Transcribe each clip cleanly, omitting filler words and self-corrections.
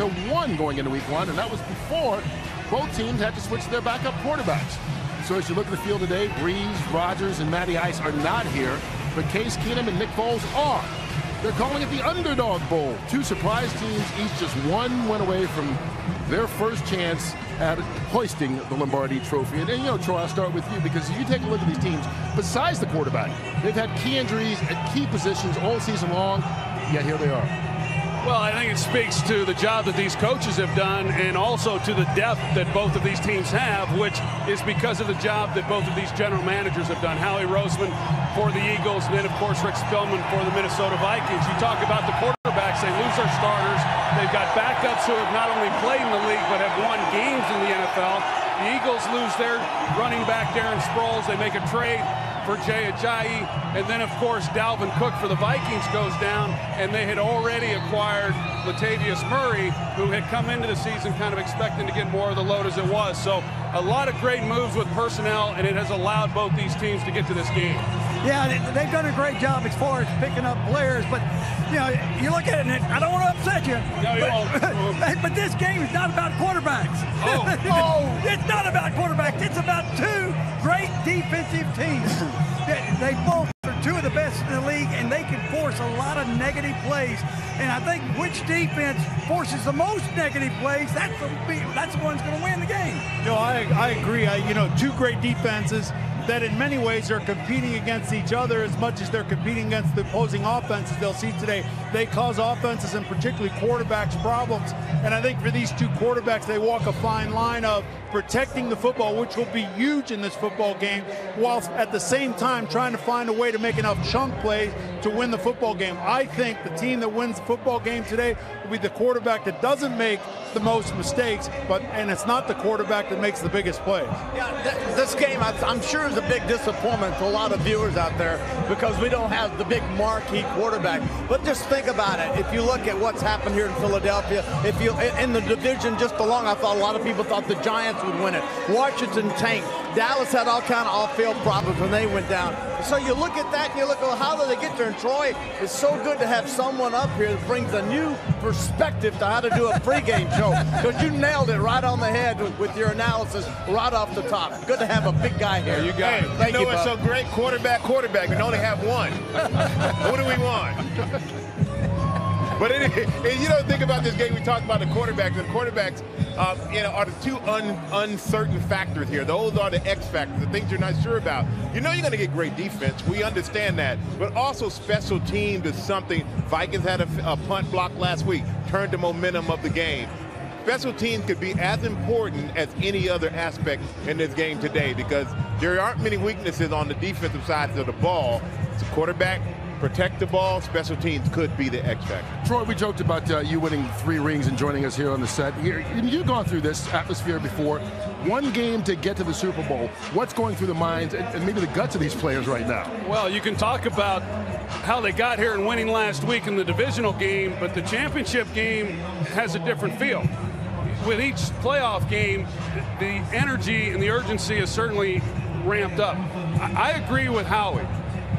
to 1 going into week 1, and that was before both teams had to switch their backup quarterbacks. So as you look at the field today, Breeze, Rodgers, and Matty Ice are not here, but Case Keenum and Nick Foles are. They're calling it the Underdog Bowl. 2 surprise teams, each just 1 win away from their first chance at hoisting the Lombardi Trophy. And you know, Troy, I'll start with you, because if you take a look at these teams, besides the quarterback, they've had key injuries at key positions all season long, yet here they are. Well, I think it speaks to the job that these coaches have done, and also to the depth that both of these teams have, which is because of the job that both of these general managers have done. Howie Roseman for the Eagles, and then, of course, Rick Spielman for the Minnesota Vikings. You talk about the quarterbacks, they lose their starters. They've got backups who have not only played in the league, but have won games in the NFL. The Eagles lose their running back, Darren Sproles. They make a trade for Jay Ajayi, and then, of course, Dalvin Cook for the Vikings goes down, and they had already acquired Latavius Murray, who had come into the season kind of expecting to get more of the load as it was. So a lot of great moves with personnel, and it has allowed both these teams to get to this game. Yeah, they've done a great job as far as picking up players, but you know, you look at it, and I don't want to upset you. No, you won't. But this game is not about quarterbacks. Oh. It's not about quarterbacks. It's about 2 great defensive teams. They both are 2 of the best in the league, and they can force a lot of negative plays. And I think which defense forces the most negative plays, that's the one that's going to win the game. No, I agree. You know, 2 great defenses that in many ways are competing against each other as much as they're competing against the opposing offenses. They'll see today they cause offenses and particularly quarterbacks problems. And I think for these 2 quarterbacks, they walk a fine line of protecting the football, which will be huge in this football game, whilst at the same time trying to find a way to make enough chunk plays to win the football game. I think the team that wins the football game today will be the quarterback that doesn't make the most mistakes, and it's not the quarterback that makes the biggest plays. Yeah, this game, I'm sure, is a big disappointment to a lot of viewers out there because we don't have the big marquee quarterback. But just think about it. If you look at what's happened here in Philadelphia, if you in the division just along, I thought a lot of people thought the Giants would win it. Washington tanked. Dallas had all kind of off-field problems when they went down. So you look at that and you look, well, how do they get there? And Troy, it's so good to have someone up here that brings a new perspective to how to do a pregame show, because you nailed it right on the head with your analysis right off the top. Good to have a big guy here. You got it. Thank you, it's so great, quarterback. We can only have one. Who do we want? But you know, think about this game. We talked about the quarterbacks. The quarterbacks, you know, are the 2 uncertain factors here. Those are the X factors, the things you're not sure about. You know, you're going to get great defense. We understand that. But also special teams is something. Vikings had a punt block last week, turned the momentum of the game. Special teams could be as important as any other aspect in this game today, because there aren't many weaknesses on the defensive side of the ball. It's a quarterback. Protect the ball. Special teams could be the X factor. Troy, we joked about you winning 3 rings and joining us here on the set. You've gone through this atmosphere before. 1 game to get to the Super Bowl. What's going through the minds and maybe the guts of these players right now? Well, you can talk about how they got here and winning last week in the divisional game, but the championship game has a different feel. With each playoff game, the energy and the urgency is certainly ramped up. I agree with Howie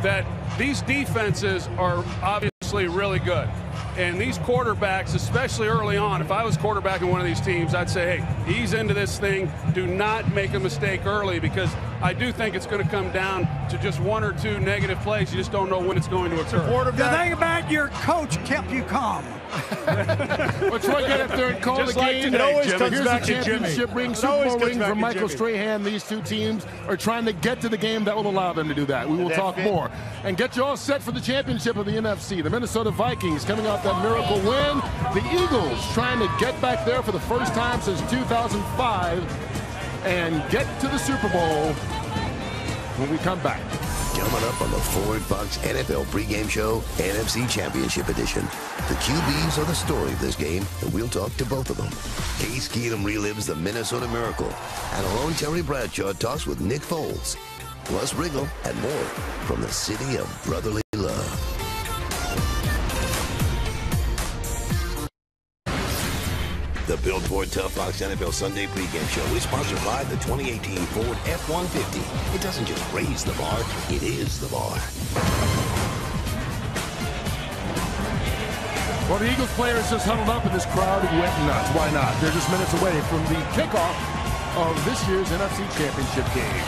that these defenses are obviously really good. And these quarterbacks, especially early on, if I was quarterbacking one of these teams, I'd say, hey, ease into this thing. Do not make a mistake early, because I do think it's going to come down to just 1 or 2 negative plays. You just don't know when it's going to occur. The thing about your coach kept you calm. Well, Troy, get up there and call Just the like game. today, It always Jimmy. comes Here's back the to championship ring, Super Bowl ring from Michael Strahan. These 2 teams are trying to get to the game that will allow them to do that. We will talk more and get you all set for the championship of the NFC. The Minnesota Vikings coming off that miracle win. The Eagles trying to get back there for the first time since 2005 and get to the Super Bowl when we come back. Coming up on the Ford Fox NFL pregame show, NFC Championship Edition. The QBs are the story of this game, and we'll talk to both of them. Case Keenum relives the Minnesota Miracle, and our own Terry Bradshaw talks with Nick Foles. Plus Wriggle and more from the city of brotherly love. The Built Ford Tough Fox NFL Sunday pregame show is sponsored by the 2018 Ford F-150. It doesn't just raise the bar, it is the bar. Well, the Eagles players just huddled up in this crowd and went nuts. Why not? They're just minutes away from the kickoff of this year's NFC Championship game.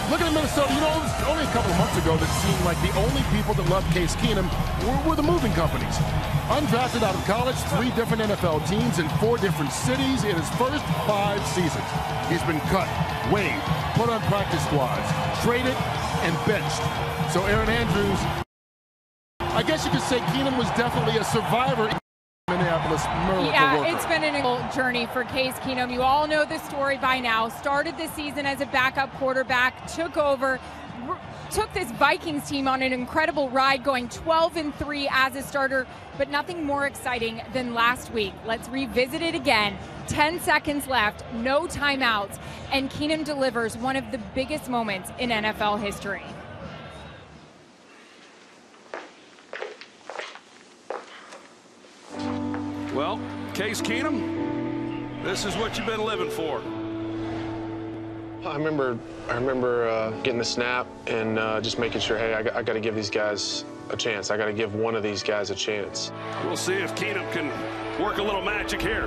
Looking at Minnesota, you know, it was only a couple of months ago that seemed like the only people that loved Case Keenum were the moving companies. Undrafted out of college, 3 different NFL teams in 4 different cities in his first 5 seasons. He's been cut, waived, put on practice squads, traded, and benched. So Aaron Andrews, I guess you could say Keenum was definitely a survivor in Minneapolis. Yeah, it's been an incredible journey for Case Keenum. You all know the story by now. Started the season as a backup quarterback, took over, took this Vikings team on an incredible ride, going 12-3 as a starter, but nothing more exciting than last week. Let's revisit it again. 10 seconds left, no timeouts, and Keenum delivers one of the biggest moments in NFL history. Well, Case Keenum, this is what you've been living for. I remember getting the snap and just making sure, hey, I got to give these guys a chance. I got to give one of these guys a chance. We'll see if Keenum can work a little magic here.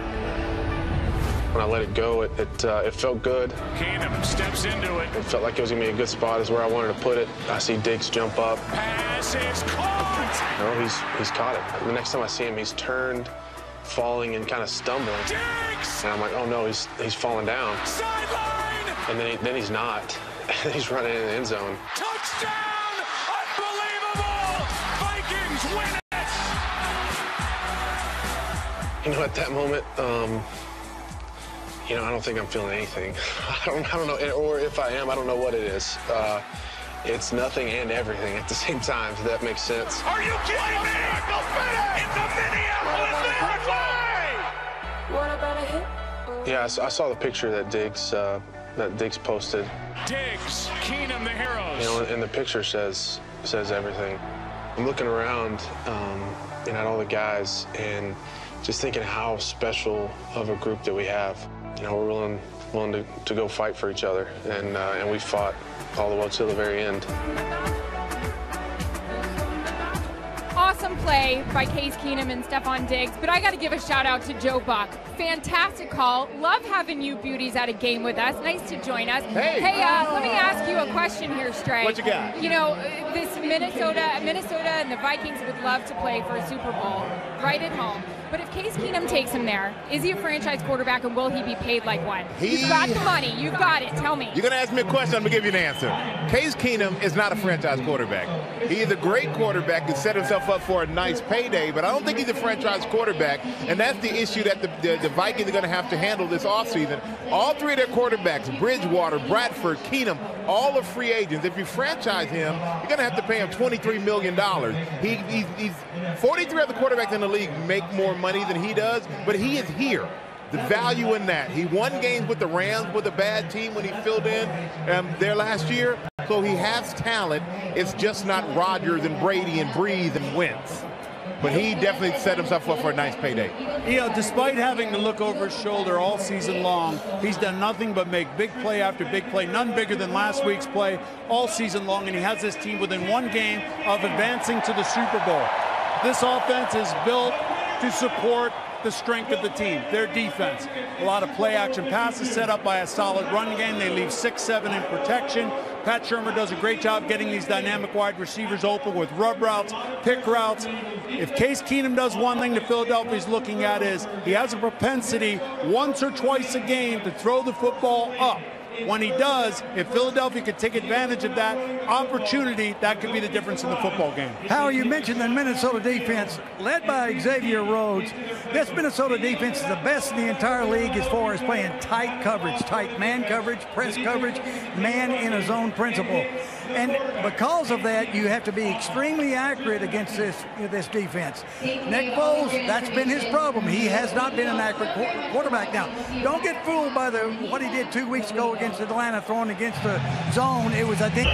When I let it go, it felt good. Keenum steps into it. It felt like it was going to be a good spot, is where I wanted to put it. I see Diggs jump up. Pass is caught. No, he's caught it. The next time I see him, he's turned, falling and kind of stumbling. Diggs! And I'm like, oh no, he's falling down. Sideline! And then he's not. He's running in the end zone. Touchdown! Unbelievable! Vikings win it! You know, at that moment, you know, I don't think I'm feeling anything. I don't know, or if I am, I don't know what it is. It's nothing and everything at the same time, if that makes sense. Are you kidding me? In the Minneapolis Miracle! What about a hit? Yeah, I saw the picture that Diggs posted. Diggs, Keenum, the heroes. You know, and the picture says everything. I'm looking around and at all the guys and just thinking how special of a group that we have. You know, we're willing to go fight for each other, and we fought all the way till the very end. Awesome play by Case Keenum and Stephon Diggs, but I got to give a shout out to Joe Buck. Fantastic call. Love having you beauties at a game with us. Nice to join us. Hey, let me ask you a question here, Stray. What you got? You know, this Minnesota and the Vikings would love to play for a Super Bowl right at home. But if Case Keenum takes him there, is he a franchise quarterback, and will he be paid like one? You've got the money. You've got it. Tell me. You're going to ask me a question. I'm going to give you an answer. Case Keenum is not a franchise quarterback. He is a great quarterback who set himself up for a nice payday, but I don't think he's a franchise quarterback, and that's the issue that the Vikings are going to have to handle this offseason. All 3 of their quarterbacks, Bridgewater, Bradford, Keenum, all are free agents. If you franchise him, you're going to have to pay him $23 million. He's 43 other quarterbacks in the league make more money than he does, but he is here. The value in that. He won games with the Rams with a bad team when he filled in there last year, so he has talent. It's just not Rodgers and Brady and Breeze and Wentz. But he definitely set himself up for a nice payday. You know, despite having to look over his shoulder all season long, he's done nothing but make big play after big play, none bigger than last week's play all season long, and he has this team within 1 game of advancing to the Super Bowl. This offense is built to support the strength of the team, their defense. A lot of play-action passes set up by a solid run game. They leave 6-7 in protection. Pat Shurmur does a great job getting these dynamic wide receivers open with rub routes, pick routes. If Case Keenum does one thing that Philadelphia's looking at is he has a propensity once or twice a game to throw the football up. When he does, if Philadelphia could take advantage of that opportunity, that could be the difference in the football game. Howard, you mentioned the Minnesota defense, led by Xavier Rhodes. This Minnesota defense is the best in the entire league as far as playing tight coverage, tight man coverage, press coverage, man in a zone principle. And because of that, you have to be extremely accurate against this defense. Nick Foles, that's been his problem. He has not been an accurate quarterback. Now, don't get fooled by what he did 2 weeks ago against Atlanta, throwing against the zone. It was, I think...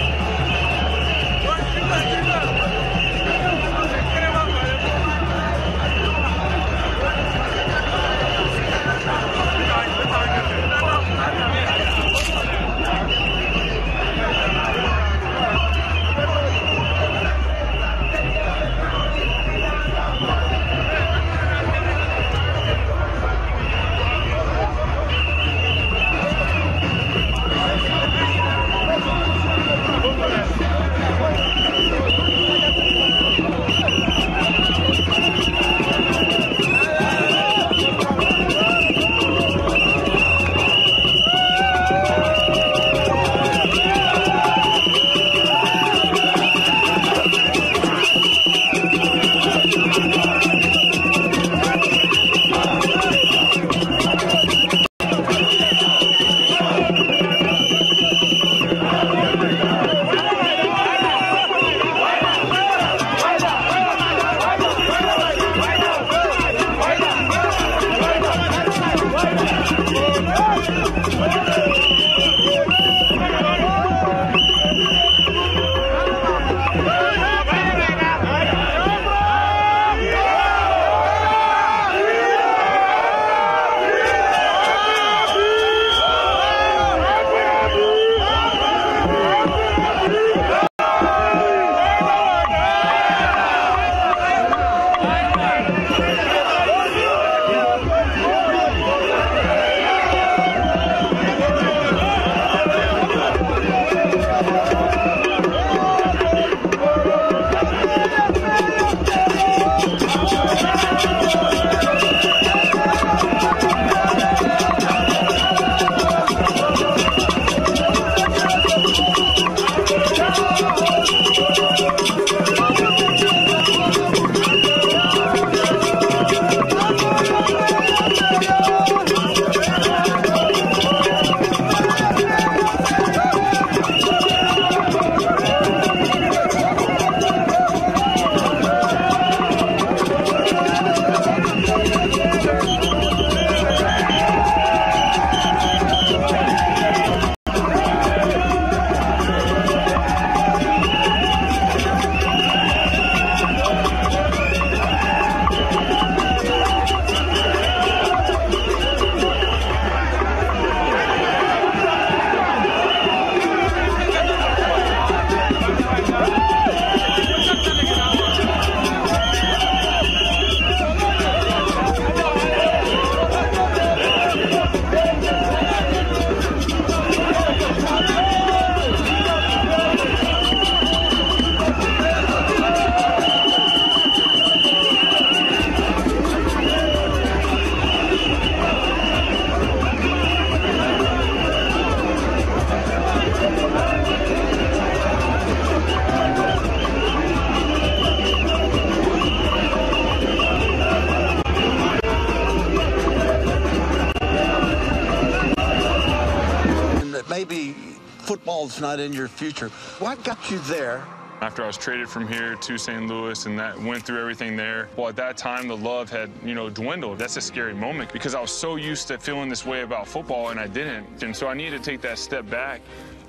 football's not in your future. What got you there? After I was traded from here to St. Louis and that went through everything there, well, at that time, the love had, dwindled. That's a scary moment because I was so used to feeling this way about football and I didn't. And so I needed to take that step back.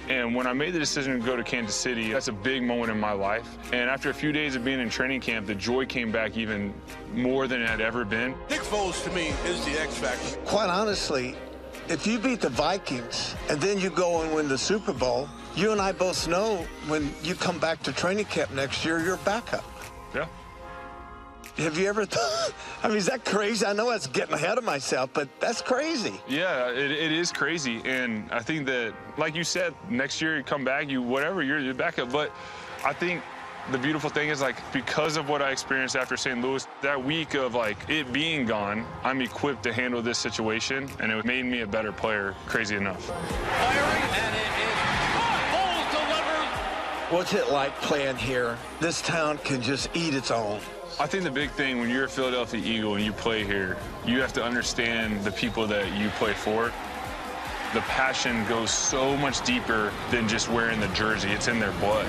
And when I made the decision to go to Kansas City, that's a big moment in my life. And after a few days of being in training camp, the joy came back even more than it had ever been. Nick Foles, to me, is the X factor. Quite honestly, if you beat the Vikings and then you go and win the Super Bowl, you and I both know when you come back to training camp next year, you're backup. Yeah. Have you ever thought, I mean, is that crazy? I know that's getting ahead of myself, but that's crazy. Yeah, it is crazy. And I think that, like you said, next year you come back, you're backup. But I think the beautiful thing is, like, because of what I experienced after St. Louis, that week of, like, it being gone, I'm equipped to handle this situation, and it made me a better player, crazy enough. Firing, and it is Foles delivers. What's it like playing here? This town can just eat its own. I think the big thing when you're a Philadelphia Eagle and you play here, you have to understand the people that you play for. The passion goes so much deeper than just wearing the jersey. It's in their blood.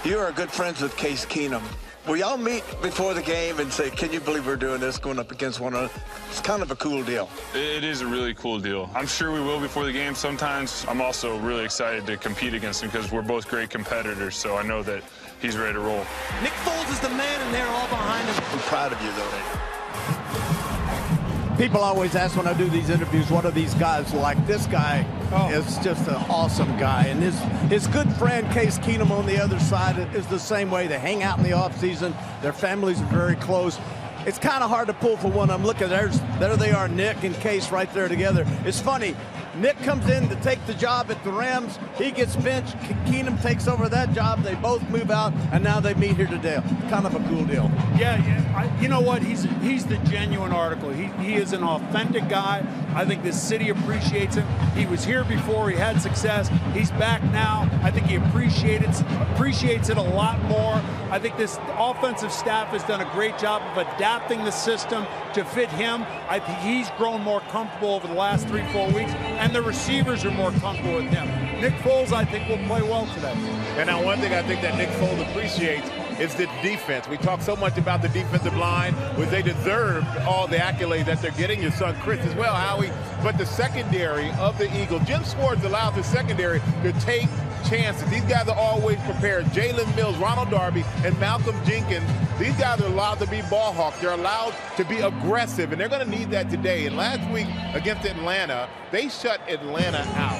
You are good friends with Case Keenum. Will y'all meet before the game and say, can you believe we're doing this, going up against one another? It's kind of a cool deal. It is a really cool deal. I'm sure we will before the game. Sometimes I'm also really excited to compete against him because we're both great competitors, so I know that he's ready to roll. Nick Foles is the man, and they're all behind him. I'm proud of you, though. People always ask when I do these interviews, what are these guys like? This guy is just an awesome guy. And his good friend, Case Keenum, on the other side is the same way. They hang out in the offseason. Their families are very close. It's kind of hard to pull for one of them. Look at there they are, Nick and Case right there together. It's funny. Nick comes in to take the job at the Rams. He gets benched. Keenum takes over that job. They both move out, and now they meet here today. Kind of a cool deal. Yeah, you know what? He's the genuine article. He is an authentic guy. I think this city appreciates him. He was here before. He had success. He's back now. I think he appreciates it a lot more. I think this offensive staff has done a great job of adapting the system to fit him. I think he's grown more comfortable over the last 3-4 weeks, and the receivers are more comfortable with him. Nick Foles, I think, will play well today. And now one thing I think that Nick Foles appreciates is the defense. We talk so much about the defensive line, which they deserve all the accolades that they're getting. Your son Chris as well, Howie. But the secondary of the Eagles, Jim Schwartz allows the secondary to take chances. These guys are always prepared. Jalen Mills, Ronald Darby, and Malcolm Jenkins, these guys are allowed to be ball hawks. They're allowed to be aggressive, and they're going to need that today. And last week against Atlanta, they shut Atlanta out.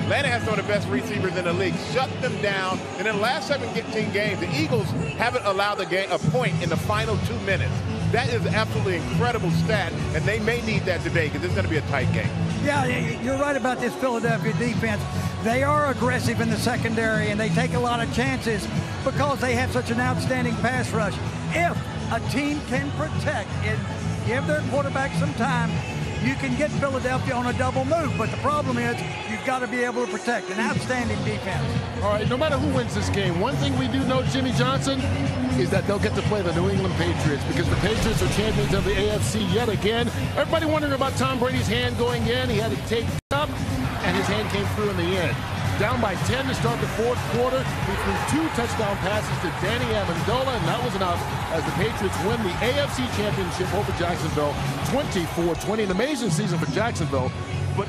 Atlanta has some of the best receivers in the league. Shut them down. And in the last 17 games, the Eagles haven't allowed a point in the final 2 minutes. That is an absolutely incredible stat, and they may need that today because it's going to be a tight game. Yeah, you're right about this Philadelphia defense. They are aggressive in the secondary, and they take a lot of chances because they have such an outstanding pass rush. If a team can protect and give their quarterback some time, you can get Philadelphia on a double move. But the problem is you've got to be able to protect. An outstanding defense. All right, no matter who wins this game, one thing we do know, Jimmy Johnson, is that they'll get to play the New England Patriots because the Patriots are champions of the AFC yet again. Everybody wondering about Tom Brady's hand going in. He had it taped up, and his hand came through in the end. Down by 10 to start the fourth quarter. He threw 2 touchdown passes to Danny Amendola, and that was enough as the Patriots win the AFC Championship over Jacksonville 24-20. An amazing season for Jacksonville. But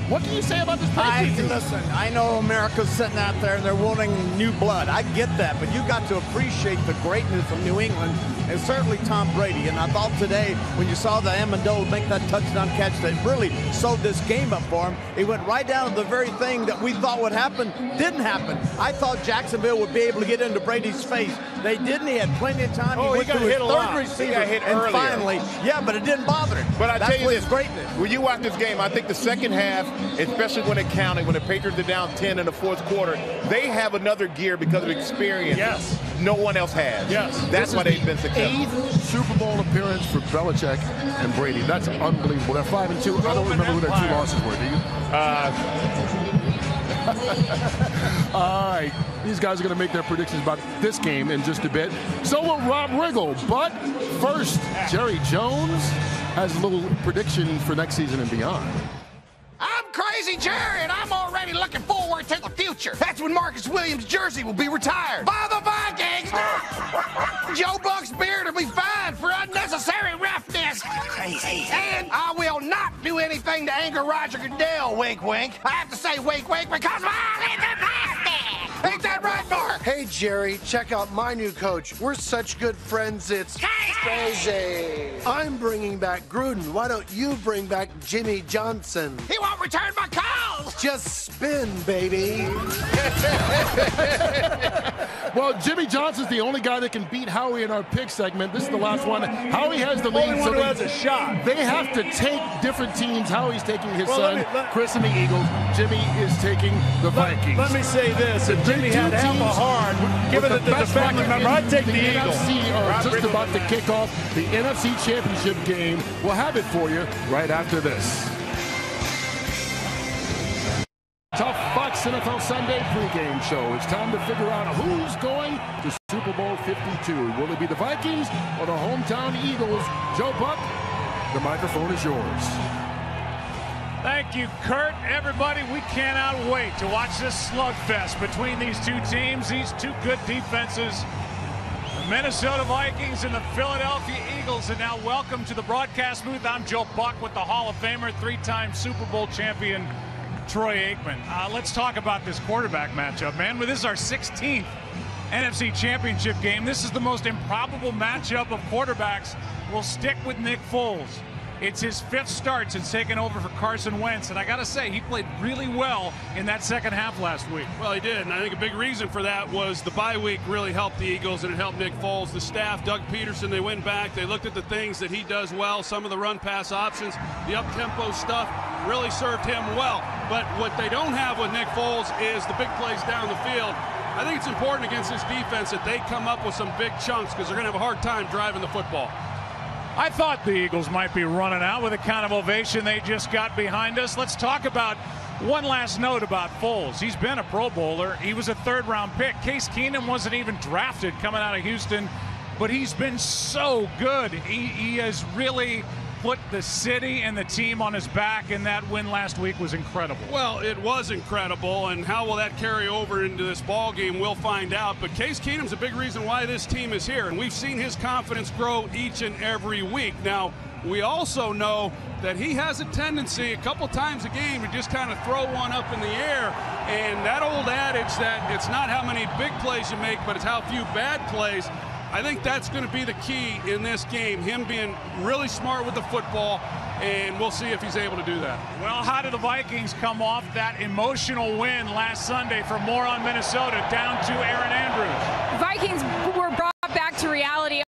what can you say about this Patriots team? Listen, I know America's sitting out there and they're wanting new blood. I get that, but you got to appreciate the greatness of New England and certainly Tom Brady. And I thought today, when you saw the Amendola make that touchdown catch that really sewed this game up for him, he went right down to the very thing that we thought would happen. Didn't happen. I thought Jacksonville would be able to get into Brady's face. They didn't. He had plenty of time. Oh, he got hit a lot. Receiver, got hit and earlier. Finally, yeah, but it didn't bother him. But I tell you this, greatness. When you watch this game, I think the second half, especially when it counted, when the Patriots are down 10 in the fourth quarter, they have another gear because of experience. Yes. No one else has. Yes. That's why they've been successful. 8th Super Bowl appearance for Belichick and Brady. That's unbelievable. They're 5-2. I don't remember who their 2 losses were. Do you? All right. These guys are going to make their predictions about this game in just a bit. So will Rob Riggle. But first, Jerry Jones has a little prediction for next season and beyond. I'm Crazy Jerry, and I'm already looking forward to the future. That's when Marcus Williams' jersey will be retired by the Vikings. Joe Buck's beard will be fined for unnecessary roughness. Crazy. And I will not do anything to anger Roger Goodell, wink, wink. I have to say wink, wink, because I'm in the past. Ain't that right, Mark? Hey, Jerry, check out my new coach. We're such good friends, it's crazy. I'm bringing back Gruden. Why don't you bring back Jimmy Johnson? He won't return my calls. Just spin, baby. Well, Jimmy Johnson's the only guy that can beat Howie in our pick segment. This is the last one. Howie has the lead. Only one who has a shot. They have to take different teams. Howie's taking his son, Chris and the Eagles. Jimmy is taking the Vikings. Let me say this. If Jimmy had half a heart, given that there's a family member, I'd take the Eagles. NFC are just about to kick off the NFC Championship game. We'll have it for you right after this. Tough Fox NFL Sunday pregame show. It's time to figure out who's going to Super Bowl 52. Will it be the Vikings or the hometown Eagles? Joe Buck, the microphone is yours. Thank you, Kurt. Everybody, we cannot wait to watch this slugfest between these two teams, these two good defenses, the Minnesota Vikings and the Philadelphia Eagles. And now welcome to the broadcast booth. I'm Joe Buck with the Hall of Famer, three-time Super Bowl champion, Troy Aikman. Let's talk about this quarterback matchup, man. This is our 16th NFC Championship game. This is the most improbable matchup of quarterbacks. We'll stick with Nick Foles. It's his 5th start since taking over for Carson Wentz, and I got to say, he played really well in that second half last week. Well, he did, and I think a big reason for that was the bye week really helped the Eagles, and it helped Nick Foles. The staff, Doug Peterson, they went back, they looked at the things that he does well, some of the run-pass options, the up-tempo stuff really served him well. But what they don't have with Nick Foles is the big plays down the field. I think it's important against this defense that they come up with some big chunks because they're going to have a hard time driving the football. I thought the Eagles might be running out with the kind of ovation they just got behind us. Let's talk about one last note about Foles. He's been a Pro Bowler. He was a 3rd-round pick. Case Keenum wasn't even drafted coming out of Houston, but he's been so good. He has really put the city and the team on his back, and that win last week was incredible. Well, it was incredible, and how will that carry over into this ball game, we'll find out. But Case Keenum's a big reason why this team is here, and we've seen his confidence grow each and every week. Now, we also know that he has a tendency a couple times a game to just kind of throw one up in the air, and that old adage that it's not how many big plays you make, but it's how few bad plays. I think that's going to be the key in this game, him being really smart with the football, and we'll see if he's able to do that. Well, how did the Vikings come off that emotional win last Sunday for more on Minnesota down to Aaron